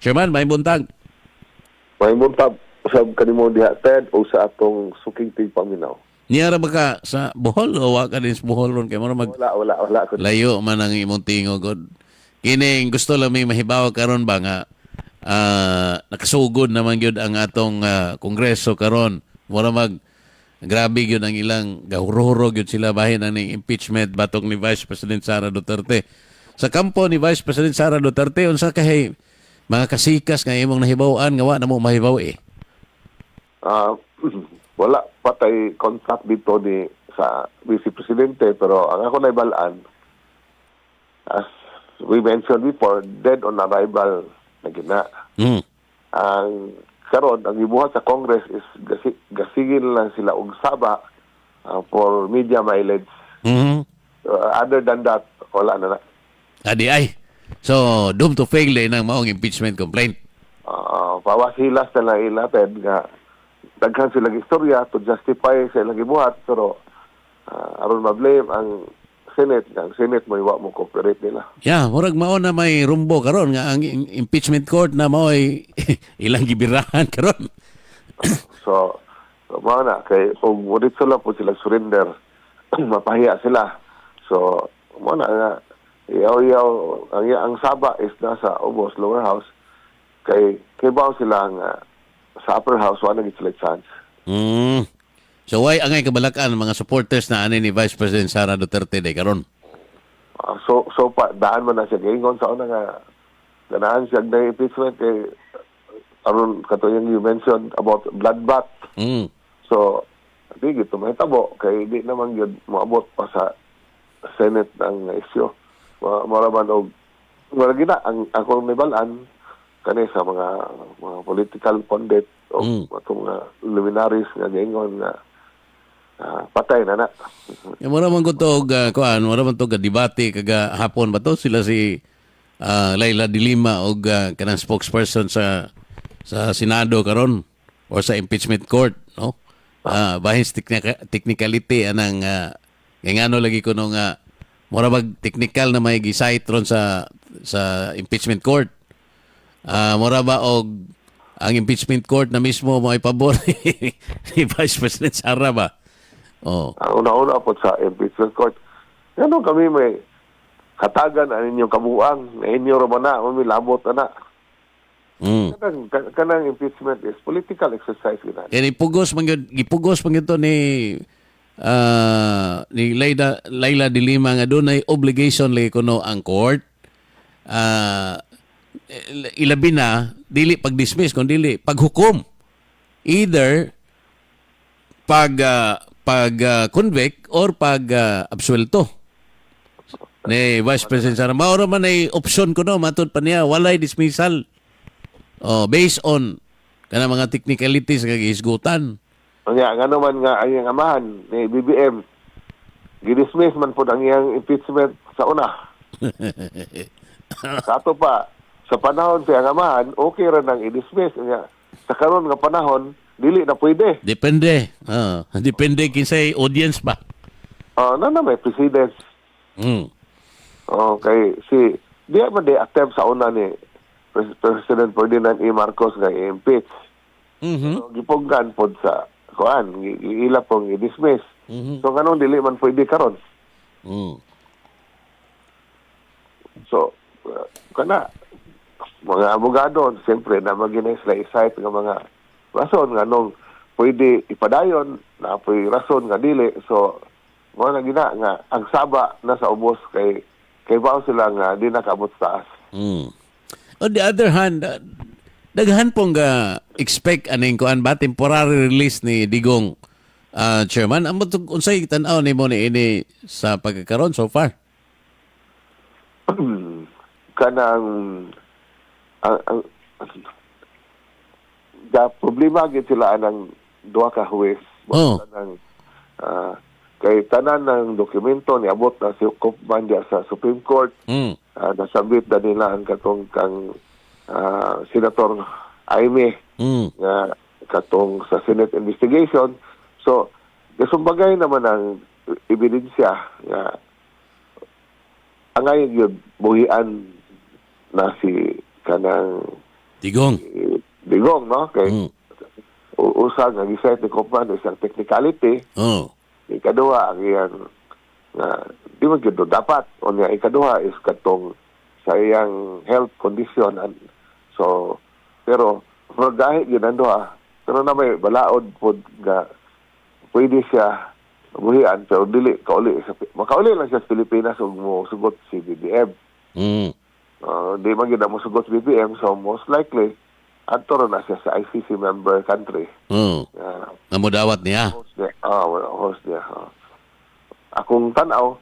Chairman, may buntag. May muntab usab kanimo diha Ted o sa atong suking tigpaminaw. Niyara ba ka sa Bohol o wa ka din sa Bohol ron kay mo mag Wala ko. layo man ang imong tingog god. Kining gusto lang may mahibaw karon ba nga nakasugod naman gyud ang atong kongreso karon. Mura mag grabe gyud ang ilang gahuro gyud sila bahin ang impeachment batok ni Vice President Sara Duterte. Sa kampo ni Vice President Sara Duterte unsa kay mga kasikas nga imong nahibaw-an nga wa na mo mahibaw eh. Wala patay contact dito ni sa Vice Presidente pero ang ako naibalaan as we mentioned before, dead on arrival na gina. Ang karon ang gibuhat sa Congress is gasigil lang sila og saba for media mileage. Other than that, wala na. Adi ay. So, doomed to fail ng maong impeachment complaint. Pawasilas na lang ilated nga daghan sila istorya to justify sa ilang gibuhat pero aron ma-blame ang Senate, ang Senate mo iwa mo cooperate nila. Yeah, murag mao na may rumbo karon nga ang impeachment court na mao ay ilang gibirahan karon. So mao na kay kung ulit sila po sila surrender mapahiya sila. So mao na nga yaw ang saba is nasa Obos lower house kay bawo sila nga sa upper house wala nang sila chance. So why angay kabalakan mga supporters na ani ni Vice President Sara Duterte day karon? So pa daan man na siya gingon sa una nga ganahan siya na impeachment kay aron kato yung you mentioned about bloodbath. So di gito mahitabo kay di naman gyud moabot pa sa Senate ang issue. Maraman og wala gina ang akong nibalaan kani sa mga political pundit o atong luminaries nga gingon nga patay na. Mura man ko to kuan, mura man to debate kaga hapon ba to sila si Laila de Lima og kanang spokesperson sa Senado karon or sa impeachment court, no? Bahin technicality anang ngano lagi ko no nga mura mag technical na may gi-cite ron sa impeachment court. Mura ba og ang impeachment court na mismo mo ay pabor ni Vice President Sara ba? Oh. Ang una-una po sa impeachment court, ano kami may katagan ang inyong kabuang, na inyo raman na, may labot na. Kanang impeachment is political exercise. Yan ipugos man to ni Laila de Lima nga doon ay obligation lay kuno ang court. Ilabi na, dili pag-dismiss, kung dili paghukom. Either pag-convict or pag-absuelto ni Vice President Sara. Maura man ay option ko no, matod pa niya, walay dismissal. Based on kana mga technicalities nga gihisgutan. Nga naman nga ang iyang amahan ni BBM, gidismiss man po ang iyang impeachment sa una. Sa ato pa, sa panahon sa iyang amahan, okay rin ang i-dismiss. Sa karon nga panahon, dili na pwede. Depende. Depende kinsay audience ba? May precedence. Okay. Di man di attempt sa una ni President Ferdinand E. Marcos nga i-impeach. Gipuggan po sa kuan, ila pong i-dismiss. So, ganun dili man pwede karon. So, kana, mga abogado, siyempre, na mag-inay sila i-cite ng mga rason nga nung pwede ipadayon na pwede rason nga dili. So mo na gina nga ang saba na sa ubos kay bawo sila nga di nakaabot sa taas. On the other hand, daghan pong expect aning kuan ba temporary release ni Digong chairman. Amo unsay tan-aw nimo ni ini sa pagkakaroon so far? Kanang problema gid sila ng duha ka huwes. Kay tanan ng dokumento ni abot na si Kopman sa Supreme Court. Nasabit na nila ang katong kang Senator Aimee nga katong sa Senate investigation. So, kasumbagay naman ang ebidensya nga angay yun buhian na si kanang Tigong. Digong, no? Kay Mm. usa nga giset ni Kopman isang technicality. Oh. Ikaduha ang iyang di man gyud dapat. Unya ikaduha is katong sa iyang health condition. So, pero dahil yun duha. Pero na may balaod po nga pwede siya buhian pero dili kauli makauli lang siya sa Pilipinas ug mo sugot si BBM. Mm. Di man gyud mo sugot si BBM, so most likely adto na siya sa ICC member country. Oh. Namudawat niya. Host niya. Akong tanaw,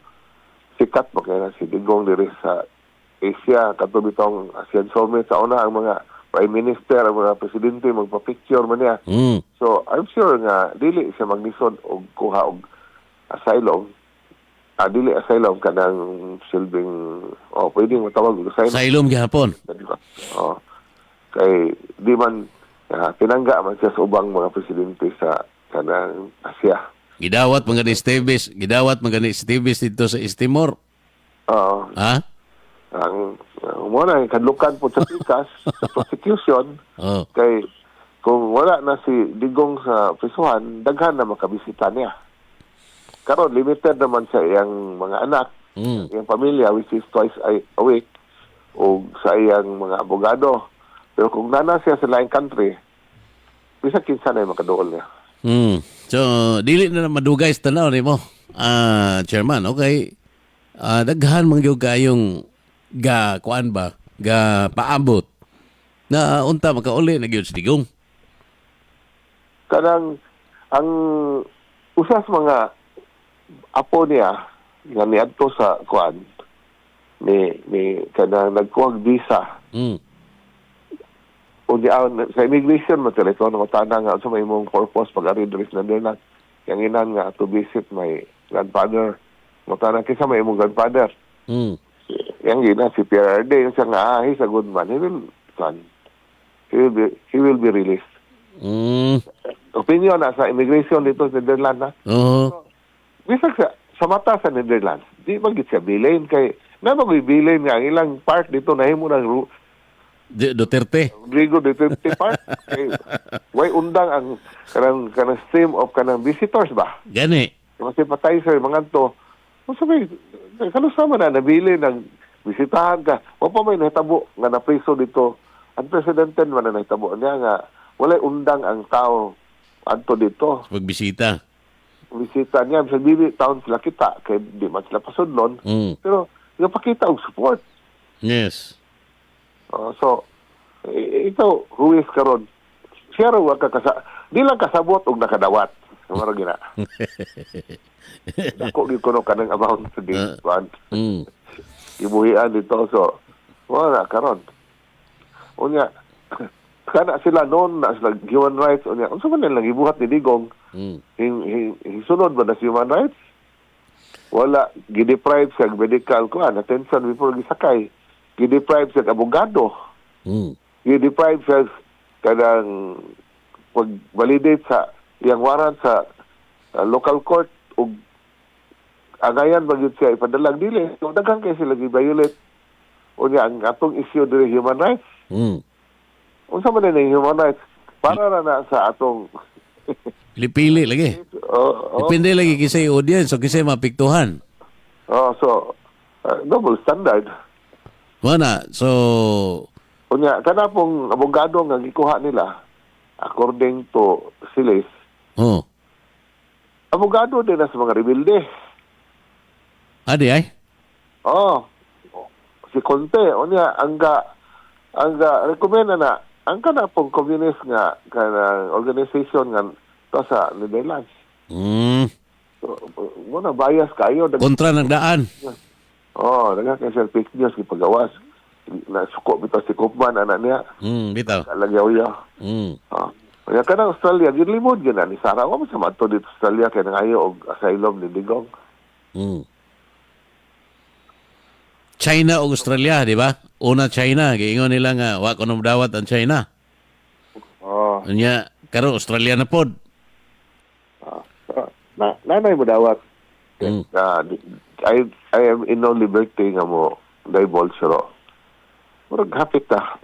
sikat mo kaya si Digong diri sa Asia, katubitong ASEAN Summit sa una ang mga prime minister, ang mga presidente magpa-picture man niya. Mm. So, I'm sure nga dili siya maglisod og kuha og asylum. Dili asylum kanang silbing pwedeng matawag og asylum. Asylum gihapon. Kay di man tinangga man siya sa ubang mga presidente sa kanang Asia. Gidawat mga ni Esteves, dito sa East Timor. Ha? Ang muna kadlukan po sa pikas sa prosecution Oh. kay kung wala na si Digong sa prisuhan, daghan na makabisita niya. Karon limited naman sa iyang mga anak, iyang pamilya, which is twice a week, o sa iyang mga abogado. Pero kung nana siya sa laing country, bisa kinsa na makaduol niya. So, dili na madugay sa tanaw nimo. Chairman, okay. Daghan man gyud kayong kuan ba? Paabot na unta makauli na gyud sa Digong. Kanang ang usas mga apo niya nga niadto sa kuan ni kanang nagkuha visa. Sa immigration mo teleton ko tanang nga sa may mong purpose pag-ari diri sa Netherlands. Yang inan nga to visit my grandfather. Mo tanang kisa may imong grandfather. Yang ina si Pierre Arde siya nga he's a good man. He will be released. Opinion na sa immigration dito sa Netherlands na. Bisag sa mata sa Netherlands, di magit siya bilin kay na magbibilin nga ang ilang part dito nahimo ng Duterte. Rodrigo Duterte Park. Way undang ang kanang stream of kanang visitors ba? Gani. Kasi patay sa mga to. Sabi, kanusama na nabili ng bisitahan ka. O pa may nahitabo nga napriso dito. Unprecedented man na nahitabo niya nga walay undang ang tao adto dito. Pagbisita. Bisita niya sa dili taon sila kita kay di man sila pasudlon. Pero napakita og support. Yes. So, ito, huwis karon. Siya raw di lang kasabot og nakadawat. Maro gina. Dako gyud kuno kanang amount sa game fund. Ibuhian dito so wala karon. Unya kana sila noon na sila human rights unya unsa man lang gibuhat ni Digong. Hisunod ba na sa human rights? Wala gideprive sa medical attention before gisakay. Gideprive sa abogado. Gideprive sa kanang pag-validate sa iyang warrant sa local court ug agayan bagid siya ipadalang dili. So daghang kay sila gi-violate unya ang atong issue diri human rights. Unsa man ni human rights para na sa atong Pili lagi. Depende lagi kisay audience o kisay mapiktuhan. So double standard. Mana, so unya kana pong abogado nga gikuha nila according to Silis. Abogado din na sa mga rebelde. Adi ay? Si Conte unya angga recommend na ang kana pong communist nga kanang organization nga to sa Netherlands. So, muna bias kayo kontra ng daan. Daga kay Sir Fake News ipagawas. Nasuko bitaw si Kopman anak niya. Bitaw. Kalagyaw-yaw. Kaya ka na Australia, ginlimod yun na ni Sarah. Huwag mo sa mato dito sa Australia kaya nangayo og asylum ni Digong. China o Australia, di ba? Una China, giingon nila nga wa ko dawat ang China. Nya karon Australia na pod. Nanay mo dawat. I am in no liberty nga mo divulge ro. Murag hapit ta.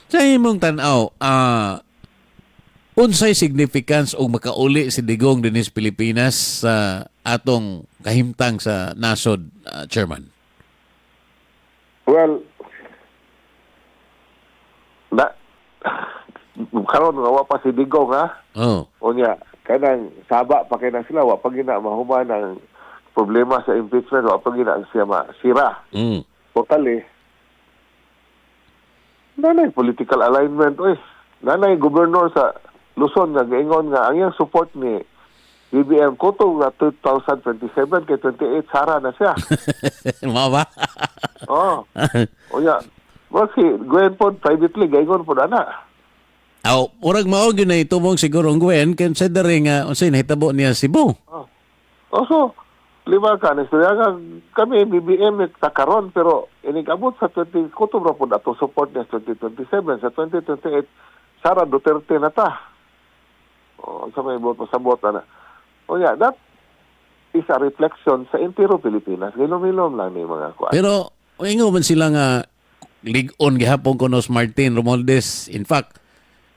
Sa imong tanaw, unsay significance og makauli si Digong dinis Pilipinas sa atong kahimtang sa nasod, Chairman? Well, na karon nga wa pa si Digong ha. Oh. Unya, kanang saba pa kay na sila wa pa gina mahuman ang problema sa impeachment, wa pa gina siya masira. Mm. Totally. Nanay political alignment oy. Nanay gobernador sa Luzon nga gaingon nga ang iyang support ni BBM Cotto nga 2027 kay 28 sara na siya. Mao ba? Oh. Unya, wag si Gwen po privately gaingon po ana. Aw, murag mao gyud na itumong siguro ang Gwen considering unsay nahitabo niya Cebu. Oh. Also, lima ka na istorya nga kami BBM takaron pero inigabot sa 20 Cotto ra po ato support niya sa 2027 sa 2028 Sara Duterte na ta. Oh, sa may boto sa bota na. Oh yeah, that is a reflection sa entire Pilipinas. Gilom-ilom lang ni mga kuan. Pero ingo man sila nga lig-on gihapon kuno Martin Romualdez. In fact,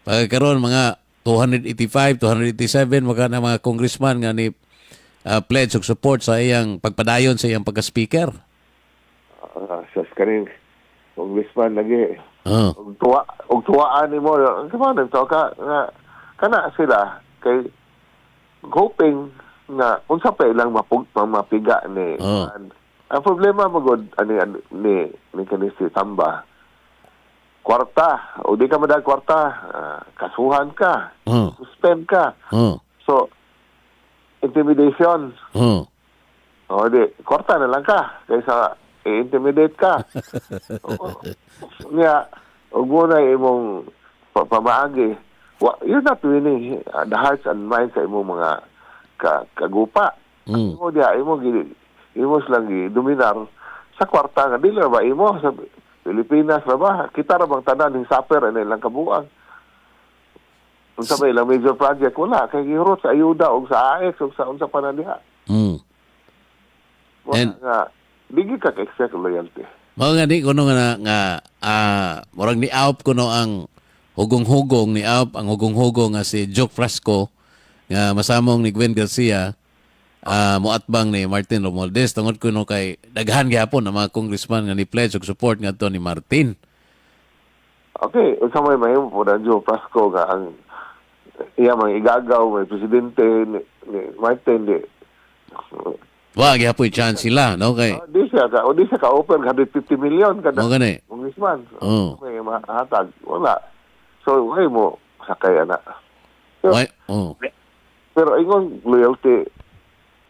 pagkaroon mga 285, 287 mga congressman nga ni pledge og support sa iyang pagpadayon sa iyang pagka-speaker. Sa kaning congressman lagi. Oh. Og tuwaan nimo. Kamo nagtaw ka nga kana sila kay hoping nga unsa pa ilang mapiga ni ang problema magod ni kanisi Tamba kwarta o di ka madag kwarta kasuhan ka suspend ka so intimidation o di kwarta na lang ka kaysa i-intimidate ka niya og muna imong pamaagi you're not winning the hearts and minds sa imong mga kagupa. Imo dia imo lang dominar sa kwarta nga dili ba imo sa Pilipinas ra ba kita ra bang tanan ning supper ani lang kabuang. Unsa ba ilang major project wala kay gihurot sa ayuda og sa AX og sa unsa pa na diha. Wala nga digi ka expect loyalty. Mao nga di kuno nga murag ni out kuno ang hugong-hugong ni Alp, ang hugong-hugong nga si Joke Frasco nga masamong ni Gwen Garcia muatbang ni Martin Romualdez tungod kuno kay daghan gyapon ang mga congressman nga ni pledge og support ngadto ni Martin. Okay, unsa may mahimo po na Joke Frasco nga ang iya mang igagaw may presidente ni Martin di wa gyapon chance sila no kay di siya ka open 150 million kada congressman. May mahatag wala. So, why mo sakay ana? Pero ingon loyalty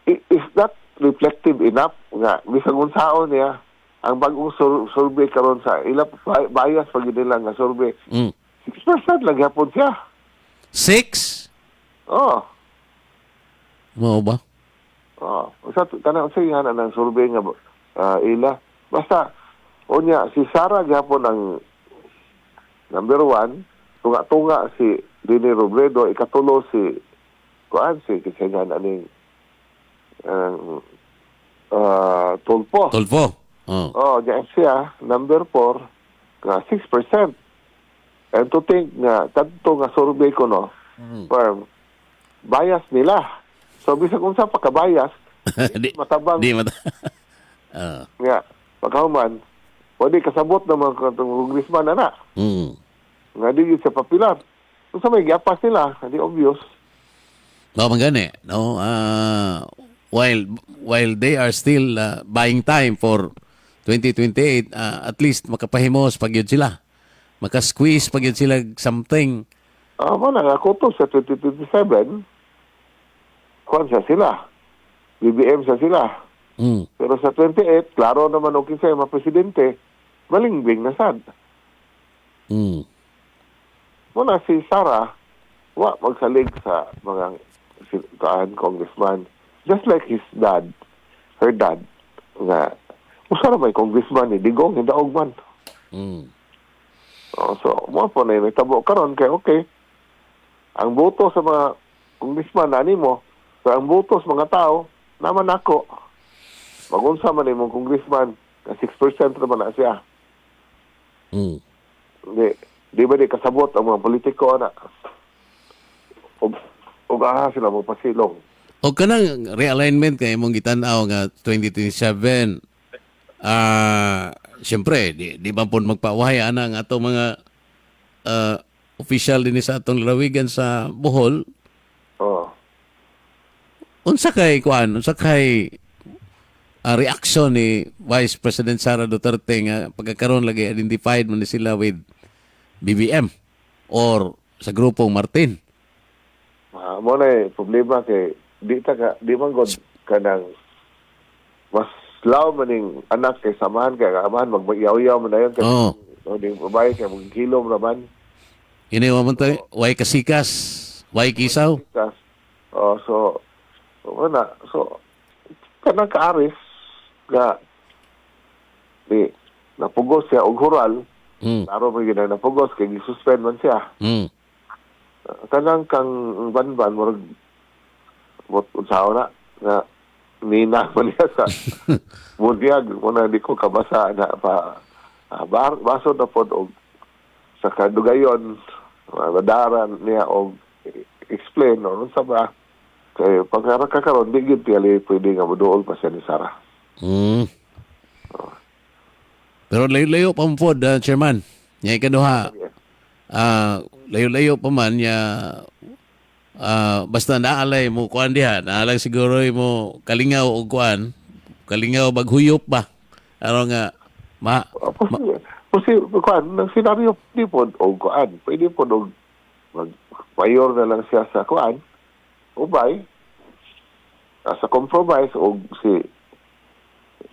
is not reflective enough nga bisag unsaon niya ang bagong survey karon sa ila bias pag nila nga survey. 6% lang gyapon siya. 6? Oh. Mao ba? Oh, sa kana sa ingana ng survey nga ila basta unya si Sara gyapon ang number 1 tunga si Dini Robredo, ikatulo si kisingan aning Tulfo. Diyan siya, number 4, nga 6%. And to think nga, tanto nga survey ko no, firm, bias nila. So, bisag unsa pa ka-bias, matabang. Di Nga, pagkahuman, pwede kasabot na mga congressman na. Nga di sa papilar. Kung sa may giapas nila, hindi obvious. No, magani. No, while they are still buying time for 2028, at least makapahimos pagyud sila. Maka-squeeze pagyud sila something. Mana ako to sa 2027, kung sa sila. BBM sa sila. Pero sa 28, klaro naman okay sa'yo, mga presidente, malingbing na sad. Muna si Sara, magsalig sa mga congressman. Just like her dad, nga, usara may congressman ni Digong, hindi man. So, mo po na yung tabo karon kay okay. Ang boto sa mga congressman na mo, so ang boto sa mga tao, naman ako. Magunsa man congressman, na 6% naman na siya. Hindi. di ba di kasabot ang mga politiko na og aha sila mo pasilong. O kanang realignment kay mong gitan-aw nga 2027, siyempre, di ba po magpawahay ana ang atong mga official din sa atong lalawigan sa Bohol, Oh. unsa kay reaction ni Vice President Sara Duterte nga pagkakaroon lagi identified man ni sila with BBM or sa grupong Martin. Mo na problema kay di man god kanang mas law maning anak kay samahan kay amahan magyaw-yaw man dayon kay Oo. di babae kay magkilom naman. Ini mo tayo, way kasikas, way kisaw. So wala. So kanang kaaris nga di napugos siya og hural. Laro mo gina napugos kay gisuspend man siya. Kanang kang banban murag usaw na nga nina man niya sa mudyag muna di ko kabasa na pa baso na pod og sa kadugayon madaran niya og explain no sa ba kay pagkakaroon di gid pili pwede nga moduol pa siya ni Sara. Pero layo-layo pa mo pod, Chairman. Nya ikaduha. Layo-layo pa man nya basta naalay mo kuan diha, naalay siguro mo kalingaw og kuan, kalingaw baghuyop ba. Aron nga kuan nang senaryo di pod og kuan, pwede pod og mayor na lang siya sa kuan. Ubay sa compromise og si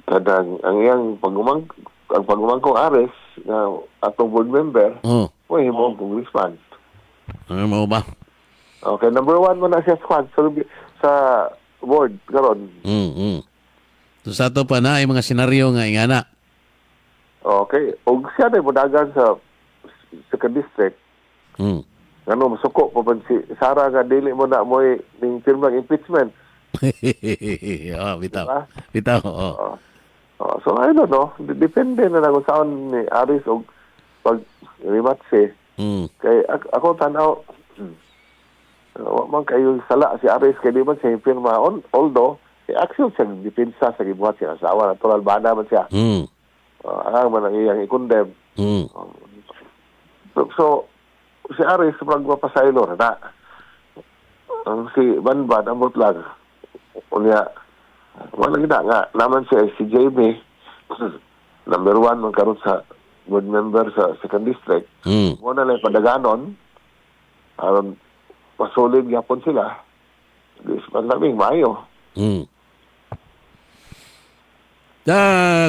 kadang ang iyang pagumangkong Ares na atong board member, may mo ang congressman. Ano mo ba? Okay, number 1 mo na siya sa board karon. So sa ato pa na ay mga senaryo nga ingana. Okay, og siya na modagan sa second district. Ano masuko pa man si Sara nga dili mo na mo ning pirmang impeachment. Bitaw. Diba? Bitaw. So I don't know, depende na lang kung saan ni Aris og pag rematch kay ako tanaw man kayo sala si Aris kay di man siya pirma although action siya depensa sa gibuhat siya asawa natural bana man siya ang man ang iyang i-condemn so si Aris magpapasaylo na ang si Banban ambot lang unya wala gina nga naman siya si Jamie number 1 man karon sa board member sa second district mo na lang padaganon aron masolid gyapon sila dis pandaming mayo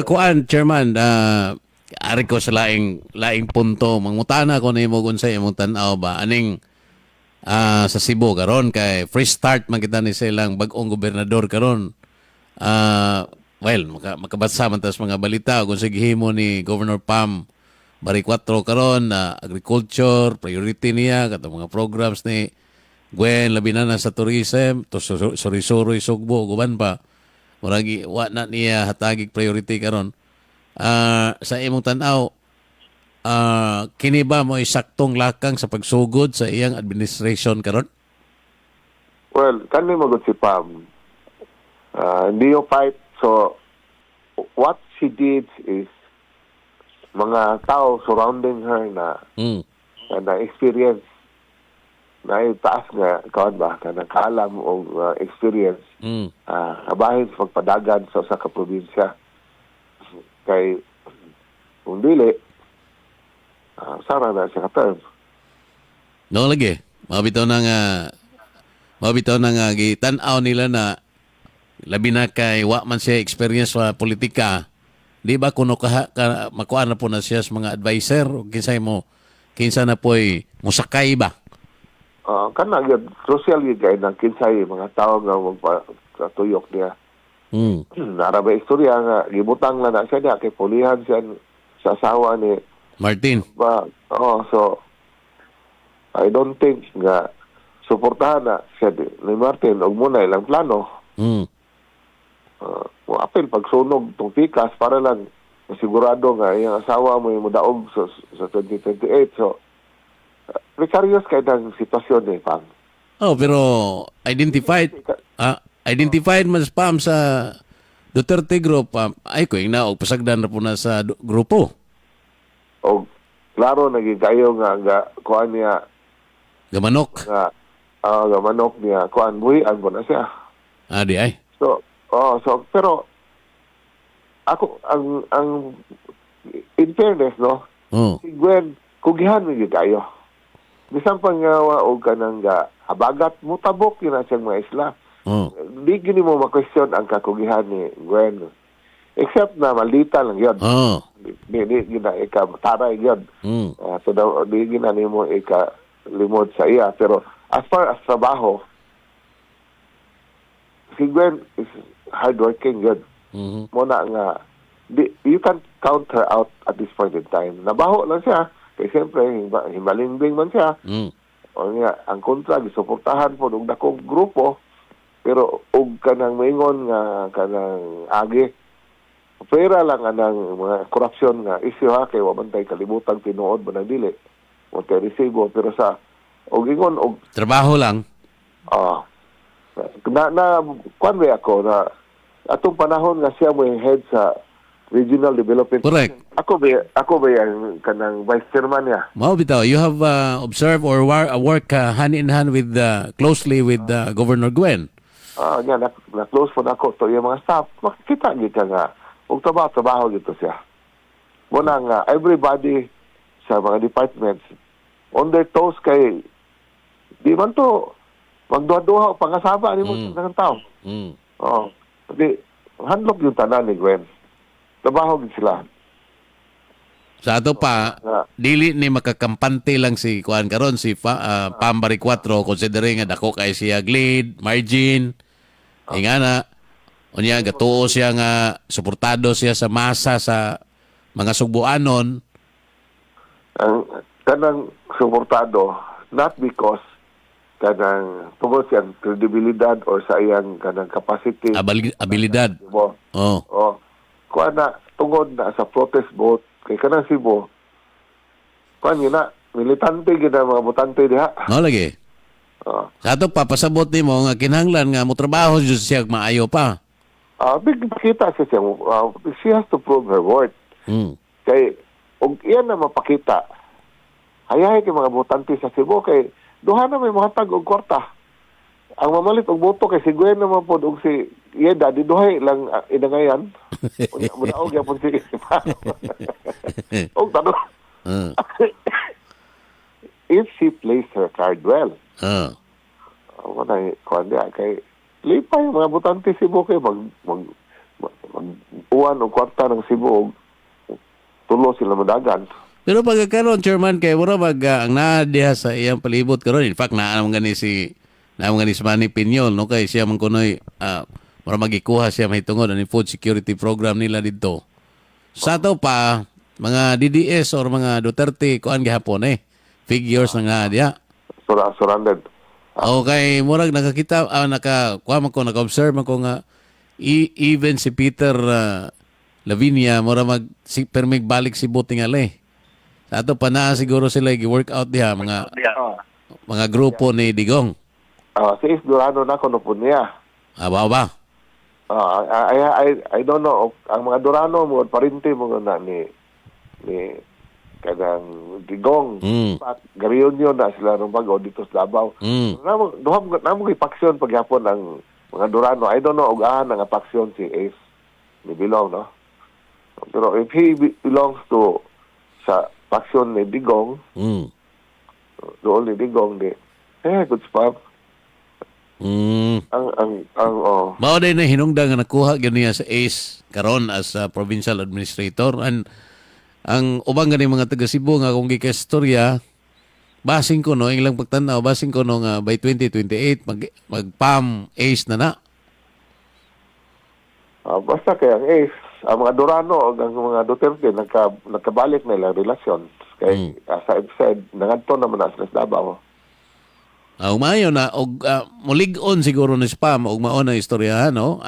kuan Chairman ari ko sa laing punto mangutana ko nimo kung sa imong tan-aw ba aning sa Cebu karon kay fresh start man kita ni silang bag-ong gobernador karon. Well, makabasa man tas mga balita kung sa gihimo ni Governor Pam Bari 4 karon na agriculture, priority niya, katong mga programs ni Gwen, labi na sa tourism, to suri-suri, sugbo, guban pa. Muragi, wa na niya hatagig priority karon. Sa imong tanaw, kini ba mo saktong lakang sa pagsugod sa iyang administration karon? Well, kani magod si Pam. Neophyte. So, what she did is mga tao surrounding her na experience na taas nga kawan ba kanang kaalam o experience abahin sa pagpadagan sa probinsya kay kung dili Sara na siya ka-term. No lagi. Mabitaw na nga gitan-aw nila na labi na kay wa man siya experience sa politika. Di ba kuno makuha na po na siya sa mga advisor o kinsa na po'y musakay ba? Kana gyud social gyud kay nang kinsay mga tao nga magpatuyok niya. Nara ba istorya nga gibutang na siya niya kay pulihan siya sa asawa ni Martin. So I don't think nga suportahan na siya ni Martin og muna ilang plano. Apil pagsunog tong pikas para lang masigurado nga iyang asawa mo yung mudaog sa 2028. So precarious kay ng sitwasyon eh, Pam. Oh, pero identified man spam sa Duterte Group, ay ko na og pasagdan na po na sa grupo. O klaro naging kayo nga kuan niya Gamanok. nga nga manok niya kuan buhian po na siya. Di ay. So pero ako ang in fairness no, Oh. si Gwen kugihan mi gyud kayo. Bisan pang nga og kanang habagat mutabok yun na siyang mga isla. Oh. Di gini mo ma-question ang kakugihan ni Gwen. Except na maldita lang yun. Oh. Di gina taray yun. Mm. So di gina nimo limod sa iya. Pero as far as trabaho, si Gwen is hardworking yun. Mhm. Muna nga, you can count her out at this point in time. Nabaho lang siya. Kaya siyempre, himalingbing man siya. Mm. O nga, ang kontra, gisuportahan po ng dakong grupo, pero og kanang maingon nga kanang agi, pera lang anang mga korupsyon nga isyu ha, kay wabantay kalibutan tinuod mo ng dili. O kay resibo, pero sa, og ingon, og, Trabaho lang. kuan ba ako, na atong panahon nga siya mo yung head sa Regional Development. Correct. Ako ba yung kanang vice chairman niya? Mao bitaw, you have observed or work hand in hand with closely with Governor Gwen. Nga, na-close po na ako to yung mga staff. Makikita kita nga. Kung trabaho gito siya. Muna nga, everybody sa mga departments on their toes kay di man to magduha-duha o pangasaba ni mo sa ng tao. Mm. Di, handlok yung tanan ni Gwen. Trabaho gid sila. Sa ato pa, dili ni makakampante lang si kuan karon si Pambari 4 considering nga dako kay siya lead, margin. Ingana unya gatuo siya nga suportado siya sa masa sa mga Sugbuanon. Ang kanang suportado not because kanang tungod siyang kredibilidad or sa iyang kanang capacity. Abilidad. Diba? Oh. Kuan na tungod na sa protest vote kay kanang Cebu. Kuan yun na militante gid ang mga botante diha. No lagi. Sa ato pa pasabot nimo nga kinahanglan nga mo trabaho jud siya maayo pa. Big pakita siya she has to prove her worth. Mm. Kay og iyan na mapakita. Hayahay kay mga botante sa Cebu kay duha na may mahatag og kwarta. Ang mamalit og boto kay si Gwen naman po og si Yeda di duhay lang inangayan. Muna og yapon si og tanong. If she plays her card well. Wala kuan dia kay lipay mga botante Cebu kay mag uwan og kwarta ng Cebu tulo sila madagan. Pero pagkakaroon, Chairman, kay mura ang naadiha sa iyang palibot karon. In fact, naamang gani si Manny Piñol, no? Kay siya man kunoy, mura magikuha siya mahitungod ang food security program nila dito. Sa ato pa, mga DDS or mga Duterte, kuan gihapon figures na nga diha. Surrounded. Okay, murag nakakita, naka-observe man ko nga, even si Peter Lavinia, mura permig balik si Butingali. Sa ato pa na siguro sila i-work out diha mga grupo ni Digong. Si Isdurano na kuno po niya. Ba? I don't know. Ang mga Durano mo parinti mo na ni kadang Digong. Gariyon na sila ng bago dito sa Davao. Namo ipaksyon pagyapon ang mga Durano. I don't know og ang paksyon si Ace ni Bilong, no? Pero if he belongs to sa faksyon ni Digong, doon ni Digong, good spot. Mao day na hinungdan nga nakuha gyud niya sa ACE karon as provincial administrator, and ang ubang gani mga taga Cebu nga kung gikastorya basing ko no ilang pagtanaw basing ko no nga by 2028 mag-PAM ACE na. Basta kaya ang ACE, ang mga Durano o ang mga Duterte nagkabalik na ilang relasyon. Kaya as I've said, nangadto naman na sa Davao. Umayo na og mulig-on siguro ni spam og mao na istorya no.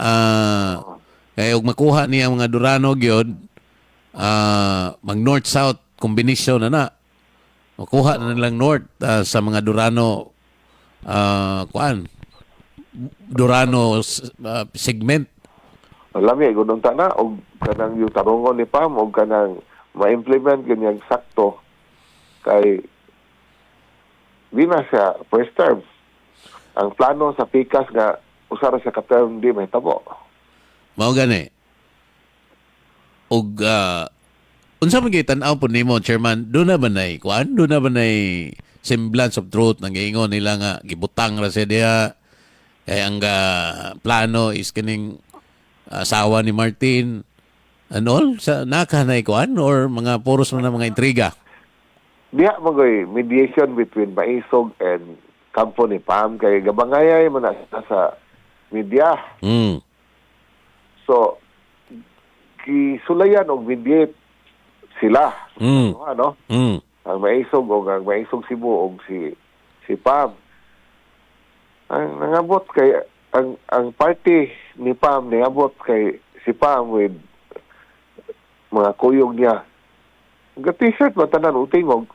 Kaya og makuha niya mga Durano gyud mag north south combination na. Makuha na nilang north sa mga Durano Durano segment. Lami gudong na og kanang yung tarungon ni Pam og kanang ma-implement ganyang sakto kay di na siya first term. Ang plano sa pikas nga usara sa ka-term di may tabo. Mao gani. Og unsa man gyud tan-aw po nimo, Chairman? Do na ba nay kuan? Do na ba nay semblance of truth nang giingon nila nga gibutang ra siya diha kay ang plano is kining asawa ni Martin and all sa nakahanay kuan or mga puros na mga intriga? Diha magoy mediation between Maisog and kampo ni Pam kay gabangayay man na sa media. So kisulayan og mediate sila. Ano? Ang Maisog o ang Maisog Cebu o si Pam. Ang nangabot kay ang party ni Pam nangabot kay si Pam with mga kuyog niya. Ang t-shirt ba tanan utingog?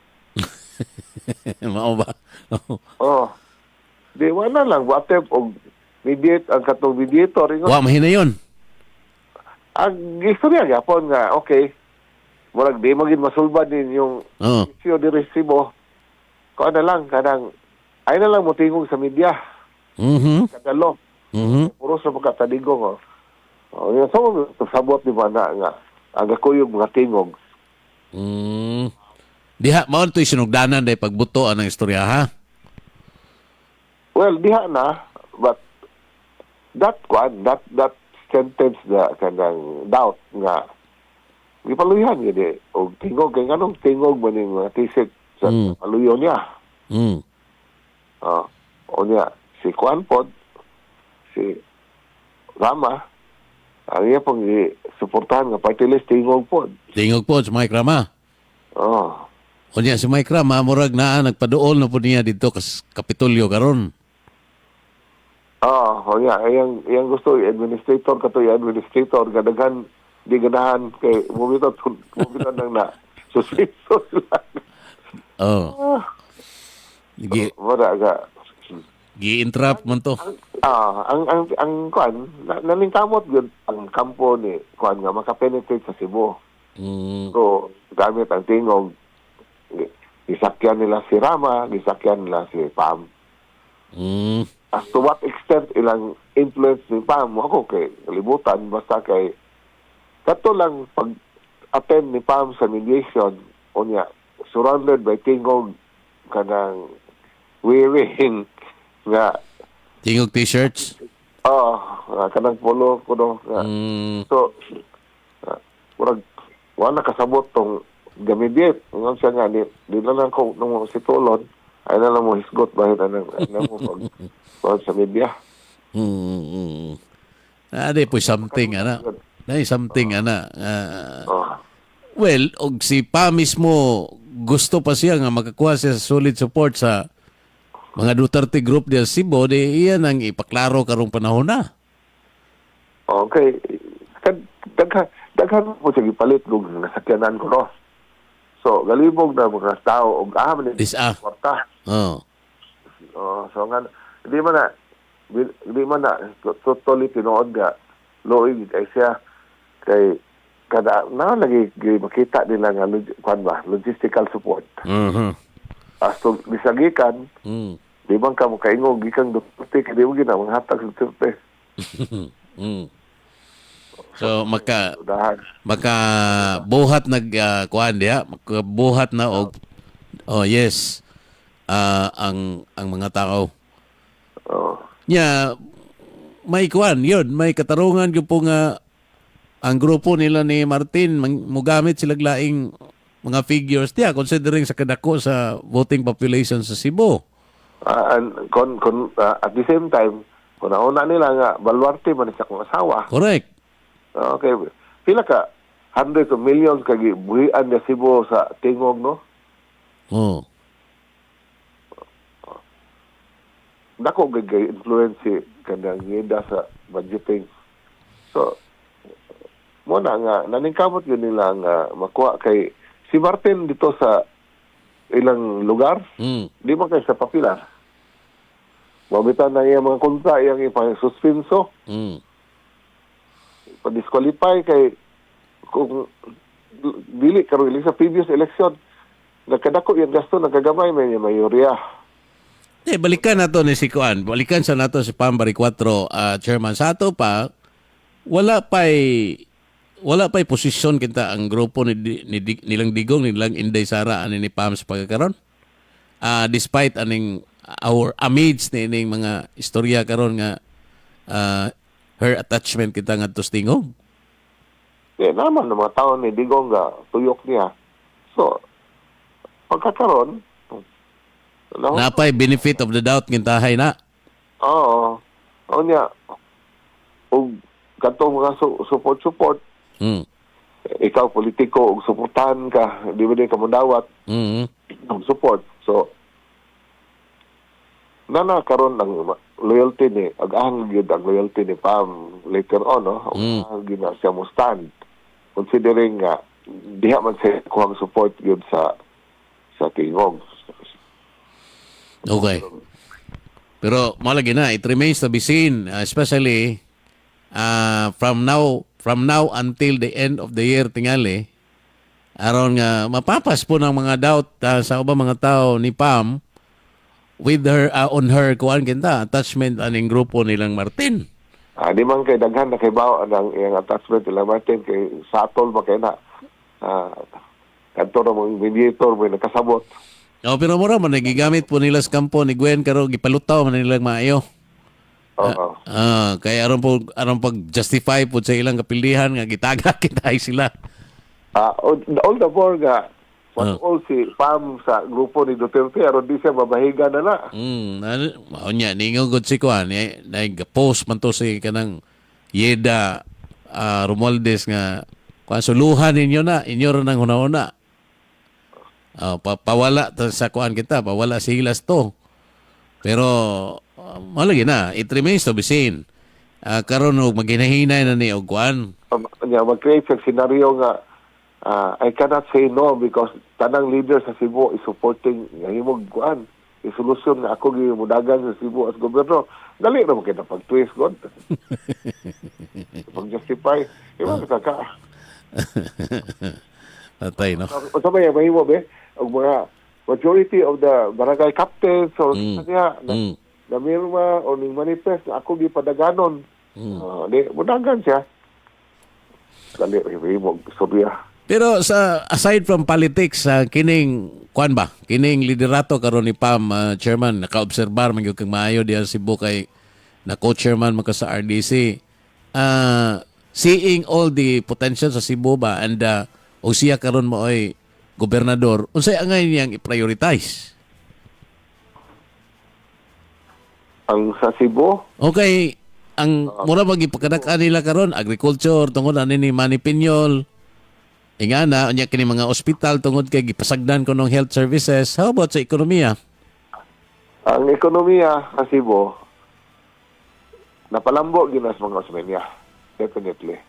Mao ba? Oh. Di wala lang watep og mediate ang katong mediator ingon. Wa mahina yon. Ang istorya gyapon nga okay. Murag di magin masulbad din yung isyu di resibo. Kung na lang kanang ay na lang mo tingog sa media. Kadalo. Puro sa pagkatadigong. Yung sabot di ba nga ang kuyog mga tingog. Diha, mao ito'y sinugdanan dahil pagbuto ang istorya, ha? Well, diha na, but that sentence na kanang doubt nga ipaluyan gini o tingog kay nganong tingog man yung mga tisik sa paluyon niya. O niya, si Juan Pod, si Rama, ang iya pang suportahan nga party list tingog Pod. Tingog po sa Mike Rama. O niya, si Mike Rama, murag na nagpaduol na po niya dito kas Kapitolyo karon. O niya, iyang gusto, administrator administrator, gadagan, di ganahan, kay bumito lang na susito sila. Wala ka. Gi-entrap man to. Ang kuan, naningkamot yun ang kampo ni kuan nga makapenetrate sa Cebu. So, gamit ang tingog, gisakyan nila si Rama, gisakyan nila si Pam. As to what extent ilang influence ni Pam, ako kay kalibutan, basta kay kato lang pag-attend ni Pam sa mediation, o niya, surrounded by tingog kanang wearing nga tingog t-shirts? Kanang polo ko no. So, wala kasabot tong gamidit. Ngayon siya nga, di na lang ko nung si Tulon, ay na lang mo hisgot bahit na mo pag sa media. Di po something, ana. Something, ana. Well, og si Pa mismo, gusto pa siya nga makakuha siya sa solid support sa mga Duterte group diya sa Cebu, di iyan ang ipaklaro karong panahon na. Okay. Daghan po siya gipalit kung nasakyanan ko, no? So, galibog na mga tao, og ahaman ni kwarta. So, nga, hindi man na, totally tinood nga, loig kay siya, kay, kada, lagi makita nila nga, logistical support. As to, bisagikan, di man ka mo kaingog, gikang Duterte, kaya di mo ginamanghatag sa Duterte. So maka buhat kuan diha, buhat na og yes. Ang mga tao. May kuan, yun, may katarungan gyud po nga ang grupo nila ni Martin mugamit sila laing mga figures diha considering sa kadako sa voting population sa Cebu. At the same time, kung nauna nila nga Baluarte man siya kong asawa. Correct. Okay. Pila ka hundreds of millions kagi buhian na Cebu sa tingog, no? Dako gagay influence kanang ngida sa budgeting. So, mo na nga naningkamot yun nila nga makuha kay si Martin dito sa ilang lugar, di man kayo sa papilar. Mabitan na iya mga kontra, iyang ipang-suspenso, pa-disqualify kay kung dili karon sa previous election, nagkadako yung gasto, nagkagamay, may mayorya. Balikan nato ni si Kuan. Balikan sa nato si Pambari 4 chairman sa ato pa wala pa'y posisyon kita ang grupo nilang Digong nilang Inday Sara ani ni Pam sa pagkakaron. Despite aning our amidst nining mga istorya karon nga her attachment kita ngadto sa Tingog. Naman ng mga tao ni Digong nga tuyok niya. So pagkakaron napay benefit of the doubt kintahay na. Oo. O niya, o katong mga support, ikaw politiko, og suportahan ka, di ba din ka mundawat, support. So, karon ang loyalty ni, agahan yun ang loyalty ni Pam later on, no? Agahan na siya mo stand. Considering nga, diha man siya kuhang support yun sa Tingog. Okay. Pero malagi na, it remains to be seen, especially from now until the end of the year tingali, aron nga mapapas po ng mga doubt sa ubang mga tao ni Pam with her on her kuan kinta attachment aning grupo nilang Martin. Di man kay daghan na kay bao ang iyang attachment nila Martin kay satol ba kay na kanto na mga mediator may nakasabot. Pero mura man nagigamit po nila sa kampo ni Gwen karo gipalutaw man nilang maayo. Kaya aron pag justify po sa ilang kapildihan nga gitaga kitay sila. All the more nga all si Pam sa grupo ni Duterte aron di siya mabahiga na na. Mao nya ningo gud si Kuan nag-post man to si kanang Yeda Romualdez nga suluhan ninyo na inyo ra nang hunahuna. Pawala sa kuan kita, pawala silas to. Pero malagi na, it remains to be seen. Karon og maghinahinay na ni og kuan. Mag-create sa scenario nga I cannot say no because tanang leader sa Cebu is supporting nga himog kuan. Isolusyon nga ako gimudagan sa Cebu as gobyerno. Dali ra mo kita pag-twist god. Pag-justify, iba ka. Patay, no? Sa may mahimo be og mga majority of the barangay captains or kanya na mirma o ning manifest ako gipadaganon. Di mudagan siya. Dali mahimo Sobya. Pero aside from politics, kining kuan ba? Kining liderato karon ni Pam chairman nakaobserbar man gyud kang maayo diha sa Cebu kay na co-chairman man ka sa RDC. Seeing all the potential sa Cebu ba and o siya karon mo ay gobernador, unsay angay niyang i-prioritize? Ang sa Cebu? Okay, ang mura magipakadak-an nila karon agriculture tungod ani ni Manny Piñol. Ingana unya kini mga ospital tungod kay gipasagdan ko ng health services. How about sa ekonomiya? Ang ekonomiya sa Cebu napalambo ginas mga Osmeña. Definitely.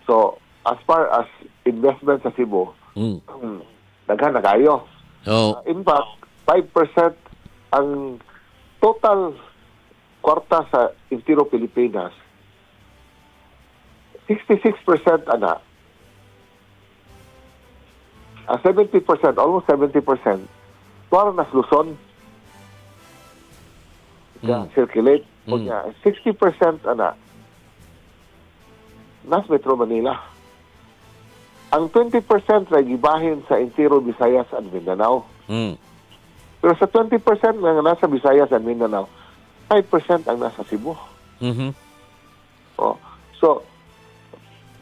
So, as far as investment sa Cebu, daghan na kayo. In fact, 5% ang total kwarta sa Intiro Pilipinas. 66% ana. 70%, almost 70%, para nas Luzon. Circulate. 60% ana. Nas Metro Manila. Ang 20% na gibahin sa Intiro, Visayas at Mindanao. Pero sa 20% na nasa Visayas at Mindanao, 5% ang nasa Cebu. So,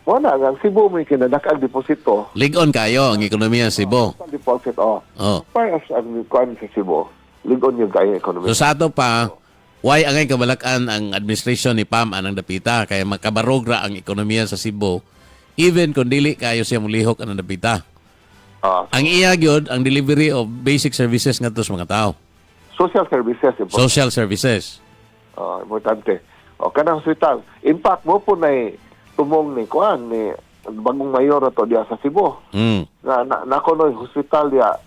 wala nga, ang Cebu may kinadakang deposito. Ligon kayo ang ekonomiya sa Cebu. Deposit, Para ang kuan sa Cebu, ligon yung kaya ekonomiya. So sa ato pa, why angay kabalakan ang administrasyon ni Pam anang dapita kaya makabarogra ang ekonomiya sa Cebu even kung dili kayo siya mulihok anang dapita. Ang iya gyud ang delivery of basic services ngadto sa mga tao. Social services. Social services. Importante. Kanang hospital. In fact, mo po na tumong ni kuan ni bagong mayor ato diya sa Cebu. Na kono hospital diya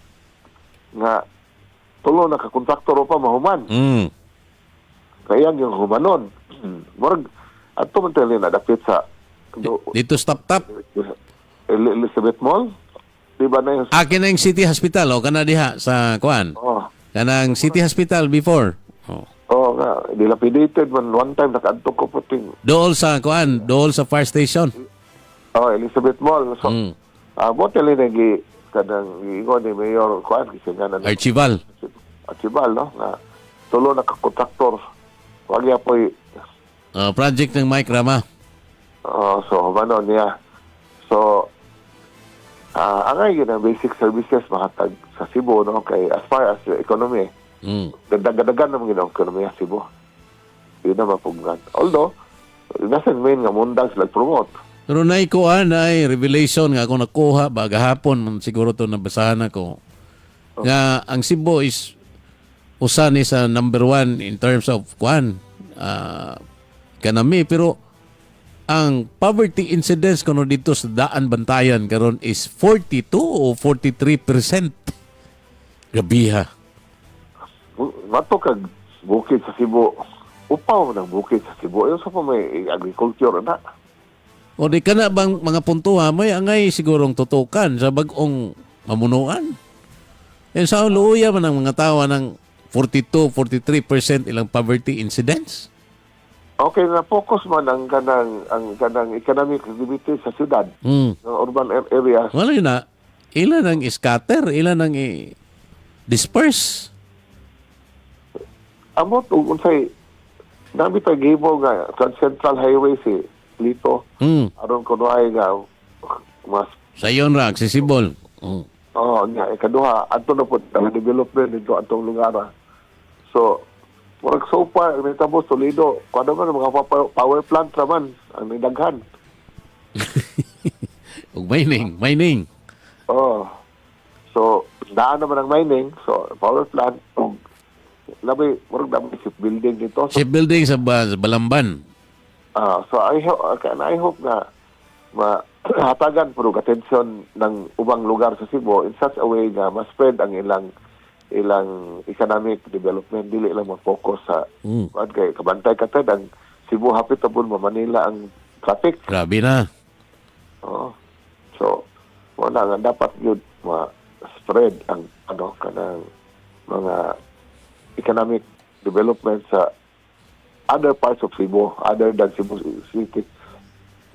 nga tulo na ka kontraktor pa mahuman. Kaya yung humanon. Murag ato man tayo na dapit sa Dito stop top. Elizabeth Mall. Di ba na yung... Akin na yung City Hospital o kana diha sa kuan. Oh. Kanang City Hospital before. Oh. Oo nga, dilapidated man. One time, nakaadto ko puting. Dool sa kuan, dool sa fire station. Oh, Elizabeth Mall. So, Mm. buti rin kanang iingon ni Mayor Kuan, kasi nga na Archival. Archibal, no? Na tulo na kakontraktor. Wag ya po Project ng Mike Rama. so, ano niya. So, angay yun ang basic services mahatag sa Cebu, no? Kay as far as the economy, dagdagan naman yun ang ekonomiya sa Cebu. Yun na mapugnan. Although, doesn't mean nga mundag sila promote. Pero naikuan na ay revelation nga ako nakuha bagahapon siguro to nabasahan ako. Nga ang Cebu is usa ni sa number 1 in terms of kuan economy, pero ang poverty incidence kuno dito sa Daan Bantayan karon is 42 o 43%. Gabiha. Mato kag bukid sa Cebu. Upaw ng bukid sa Cebu. Yung sa pa may agriculture na. O di ka na bang mga puntuha may angay sigurong tutukan sa bagong mamunuan. And sa luya man ang mga tawa ng 42, 43% ilang poverty incidence. Okay, na focus man ang kanang economic activity sa syudad, ng urban area. Wala yun na. Ilan ang scatter, ilan ang disperse. Amot unsay nabi pa gibo nga Trans Central Highway si Lito. Aron kuno ay nga mas Sa iyon ra, accessible. nga ikaduha adto na pud ang development dito atong lugar. So murag so far may tabo solido kuno man mga power plant raman ang nidaghan. Ug mining. So daan naman ang mining, so power plant labi murag dami shipbuilding dito. So, Shipbuilding sa Balamban. so I hope na hatagan puro attention ng ubang lugar sa Cebu in such a way na mas spread ang ilang economic development, dili lang mag-focus sa kay kabantay ka ang Cebu hapit tapon Manila ang traffic. Grabe na. So wala nga dapat yun ma-spread ang kanang mga economic development sa other parts of Cebu other than Cebu City.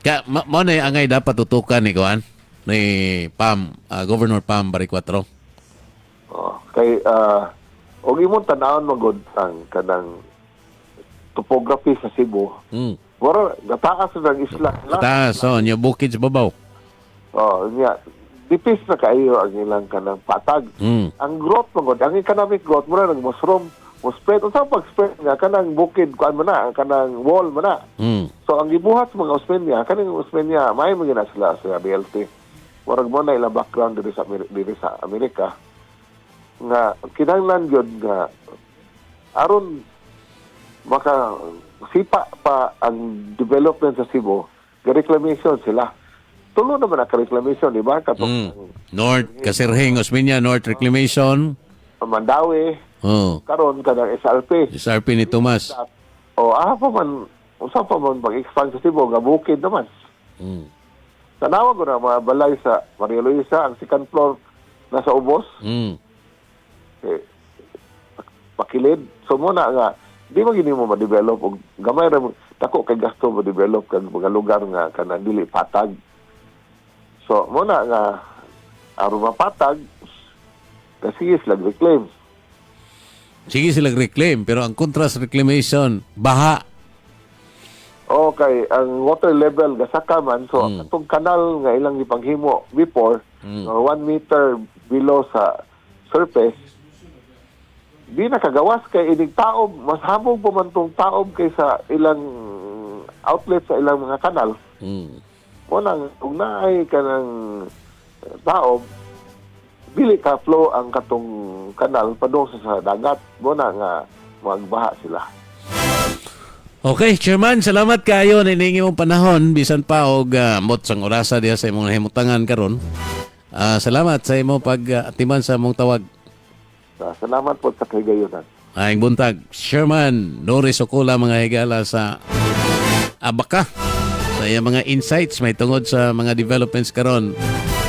Kaya mo na angay dapat tutukan ni kuan ni Governor Pam Bariccuatro. Kay og imong tan-awon magud ang kanang topography sa Cebu. Wala gataas ng isla. Taas, nya bukid sa babaw. Nya dipis na kayo ang ilang kanang patag. Ang growth magud, ang economic growth mura nag mushroom, spread unsa pag-spread nga kanang bukid kuan man na, kanang wall man na. So ang gibuhat sa mga Osmeña, kanang Osmeña may mga sila sa BLT. Murag mo na ilang background diri sa Amerika. Nga kinahanglan gyud nga aron maka sipa pa ang development sa Cebu, ga-reclamation sila. Tulo naman ang reclamation, di ba? North, Kasirhing, Osmeña, North Reclamation. Mandawi, karon kanang SRP ni Tomas. Usa pa man pag-expand sa Cebu, nga bukid naman. Tanawa ko na mga balay sa Maria Luisa, ang second floor nasa ubos. Pakilid. So muna nga, di mo gini mo ma-develop og gamay ra tako kay gasto mo develop kag mga lugar nga kanang dili patag. So muna nga aron mapatag kasi sila reclaim. Sige sila reclaim, pero ang contrast reclamation, baha. Okay, ang water level gasaka man, so atong kanal nga ilang ipanghimo before, 1 meter below sa surface, di nakagawas kay inig taob, mas hamog pa man tong taob kaysa ilang outlet sa ilang mga kanal. Muna, kung naay ka ng taob, dili ka flow ang katong kanal padung sa dagat. Muna nga magbaha sila. Okay, Chairman, salamat kayo. Niningi mong panahon, bisan pa og mot sang orasa diya sa imong nahimutangan karon. Salamat sa imong pag-atiman sa mong tawag. Salamat po sa kaygayonan. Aing buntag, Sherman Norris Ocula, mga higala sa Abaka. Sa iyang mga insights may tungod sa mga developments karon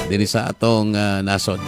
din sa atong nasod.